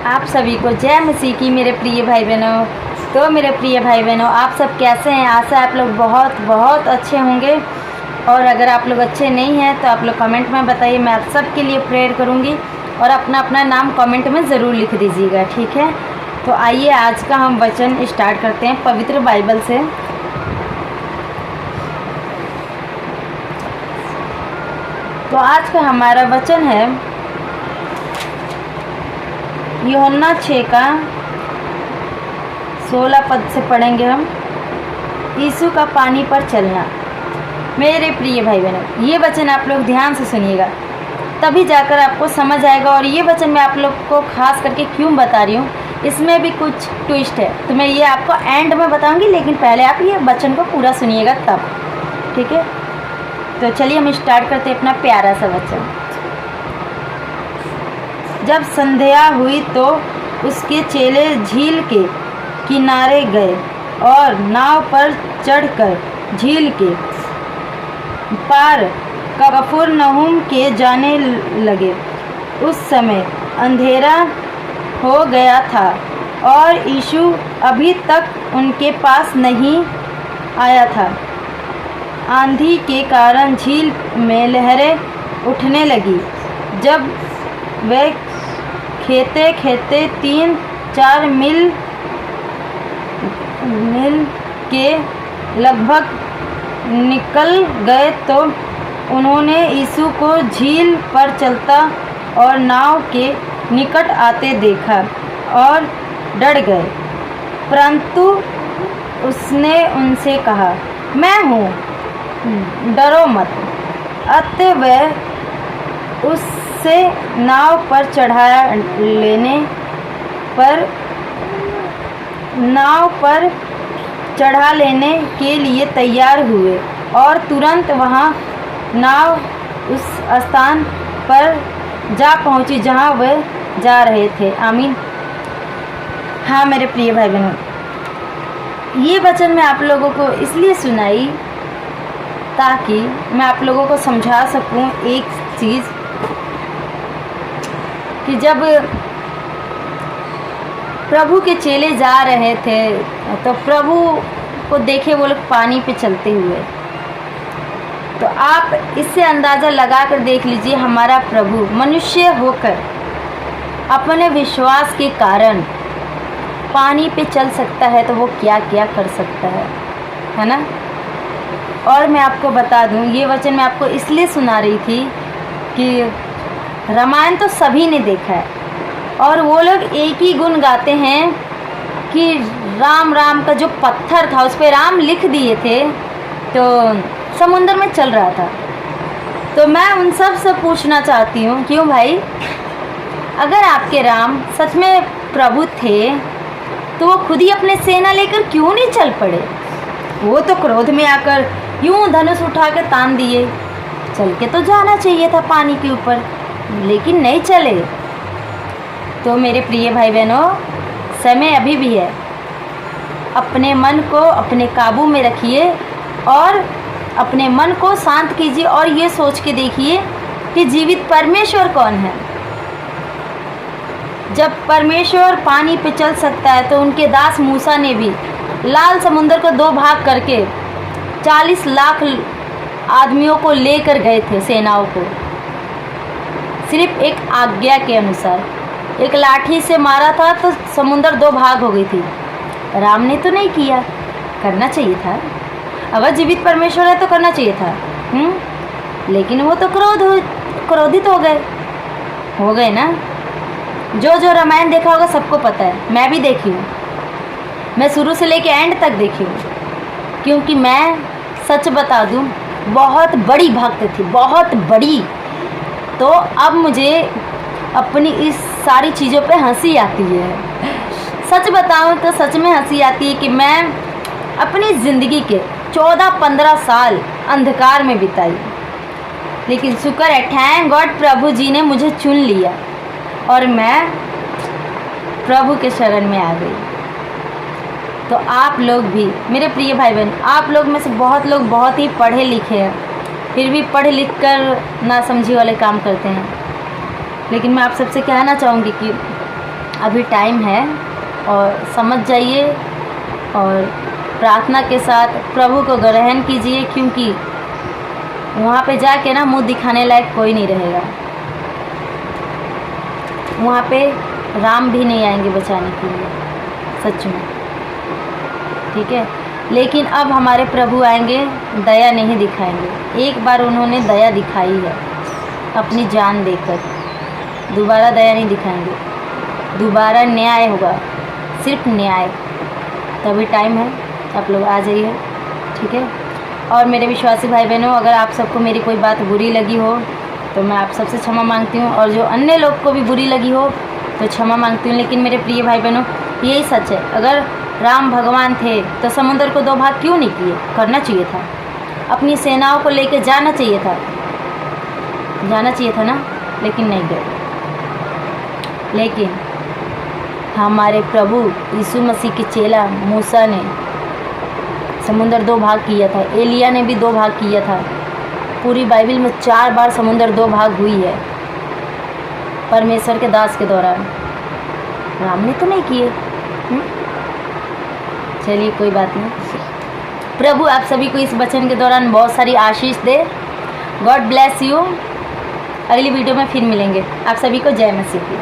आप सभी को जय मसीह की मेरे प्रिय भाई बहनों। तो मेरे प्रिय भाई बहनों, आप सब कैसे हैं? आशा आप लोग बहुत बहुत अच्छे होंगे। और अगर आप लोग अच्छे नहीं हैं तो आप लोग कमेंट में बताइए, मैं आप सब के लिए प्रेयर करूंगी। और अपना अपना नाम कमेंट में ज़रूर लिख दीजिएगा, ठीक है? तो आइए आज का हम वचन स्टार्ट करते हैं पवित्र बाइबल से। तो आज का हमारा वचन है यूहन्ना 6 का 16 पद से पढ़ेंगे हम। यीशु का पानी पर चलना। मेरे प्रिय भाई बहनों, ये वचन आप लोग ध्यान से सुनिएगा, तभी जाकर आपको समझ आएगा। और ये वचन मैं आप लोग को खास करके क्यों बता रही हूँ, इसमें भी कुछ ट्विस्ट है, तो मैं ये आपको एंड में बताऊंगी, लेकिन पहले आप ये वचन को पूरा सुनिएगा तब, ठीक है? तो चलिए हम स्टार्ट करते हैं अपना प्यारा सा वचन। जब संध्या हुई तो उसके चेले झील के किनारे गए और नाव पर चढ़कर झील के पार कफरनहूम के जाने लगे। उस समय अंधेरा हो गया था और यीशु अभी तक उनके पास नहीं आया था। आंधी के कारण झील में लहरें उठने लगी। जब वे खेते खेते 3-4 मील के लगभग निकल गए तो उन्होंने यीशु को झील पर चलता और नाव के निकट आते देखा और डर गए। परंतु उसने उनसे कहा, मैं हूँ, डरो मत। अतः वह उससे नाव पर चढ़ा लेने के लिए तैयार हुए और तुरंत वहाँ नाव उस स्थान पर जा पहुँची जहाँ वह जा रहे थे। आमीन। हाँ मेरे प्रिय भाई बहनों, ये वचन मैं आप लोगों को इसलिए सुनाई ताकि मैं आप लोगों को समझा सकूं एक चीज़, कि जब प्रभु के चेले जा रहे थे तो प्रभु को देखे वो लोग पानी पे चलते हुए। तो आप इससे अंदाज़ा लगा कर देख लीजिए, हमारा प्रभु मनुष्य होकर अपने विश्वास के कारण पानी पे चल सकता है तो वो क्या क्या कर सकता है ना? और मैं आपको बता दूं, ये वचन मैं आपको इसलिए सुना रही थी कि रामायण तो सभी ने देखा है और वो लोग एक ही गुण गाते हैं कि राम राम का जो पत्थर था उस पर राम लिख दिए थे तो समुद्र में चल रहा था। तो मैं उन सब से पूछना चाहती हूँ, क्यों भाई, अगर आपके राम सच में प्रभु थे तो वो खुद ही अपने सेना लेकर क्यों नहीं चल पड़े? वो तो क्रोध में आकर यूं धनुष उठा के तान दिए। चल के तो जाना चाहिए था पानी के ऊपर, लेकिन नहीं चले। तो मेरे प्रिय भाई बहनों, समय अभी भी है। अपने मन को अपने काबू में रखिए और अपने मन को शांत कीजिए और ये सोच के देखिए कि जीवित परमेश्वर कौन है। जब परमेश्वर पानी पे चल सकता है तो उनके दास मूसा ने भी लाल समुद्र को 2 भाग करके 40 लाख आदमियों को लेकर गए थे, सेनाओं को, सिर्फ एक आज्ञा के अनुसार। एक लाठी से मारा था तो समुद्र 2 भाग हो गई थी। राम ने तो नहीं किया, करना चाहिए था। अगर जीवित परमेश्वर है तो करना चाहिए था। लेकिन वो तो क्रोधित हो गए ना। जो रामायण देखा होगा सबको पता है, मैं भी देखी हूँ, मैं शुरू से लेके एंड तक देखी हूँ। क्योंकि मैं सच बता दूँ, बहुत बड़ी भक्त थी, बहुत बड़ी। तो अब मुझे अपनी इस सारी चीज़ों पे हंसी आती है। सच बताऊँ तो सच में हंसी आती है कि मैं अपनी ज़िंदगी के 14-15 साल अंधकार में बिताई, लेकिन शुक्र है, थैंक गॉड, प्रभु जी ने मुझे चुन लिया और मैं प्रभु के शरण में आ गई। तो आप लोग भी मेरे प्रिय भाई बहन, आप लोग में से बहुत लोग बहुत ही पढ़े लिखे हैं, फिर भी पढ़ लिख कर ना समझी वाले काम करते हैं। लेकिन मैं आप सबसे कहना चाहूँगी कि अभी टाइम है और समझ जाइए और प्रार्थना के साथ प्रभु को ग्रहण कीजिए, क्योंकि वहाँ पे जाके ना मुंह दिखाने लायक कोई नहीं रहेगा। वहाँ पे राम भी नहीं आएंगे बचाने के लिए, सच में, ठीक है। लेकिन अब हमारे प्रभु आएंगे, दया नहीं दिखाएंगे। एक बार उन्होंने दया दिखाई है अपनी जान देकर, दोबारा दया नहीं दिखाएंगे, दोबारा न्याय होगा, सिर्फ न्याय। तभी टाइम है, आप लोग आ जाइए, ठीक है। और मेरे विश्वासी भाई बहनों, अगर आप सबको मेरी कोई बात बुरी लगी हो तो मैं आप सबसे क्षमा मांगती हूँ, और जो अन्य लोग को भी बुरी लगी हो तो क्षमा मांगती हूँ। लेकिन मेरे प्रिय भाई बहनों, यही सच है, अगर राम भगवान थे तो समुद्र को 2 भाग क्यों नहीं किए? करना चाहिए था, अपनी सेनाओं को लेकर जाना चाहिए था ना, लेकिन नहीं गए। लेकिन हमारे प्रभु यीशु मसीह के चेला मूसा ने समुद्र 2 भाग किया था, एलिया ने भी 2 भाग किया था। पूरी बाइबल में 4 बार समुद्र 2 भाग हुई है परमेश्वर के दास के दौरान। राम ने तो नहीं किए। चलिए कोई बात नहीं। प्रभु आप सभी को इस वचन के दौरान बहुत सारी आशीष दे। God bless you. अगली वीडियो में फिर मिलेंगे। आप सभी को जय मसीह की।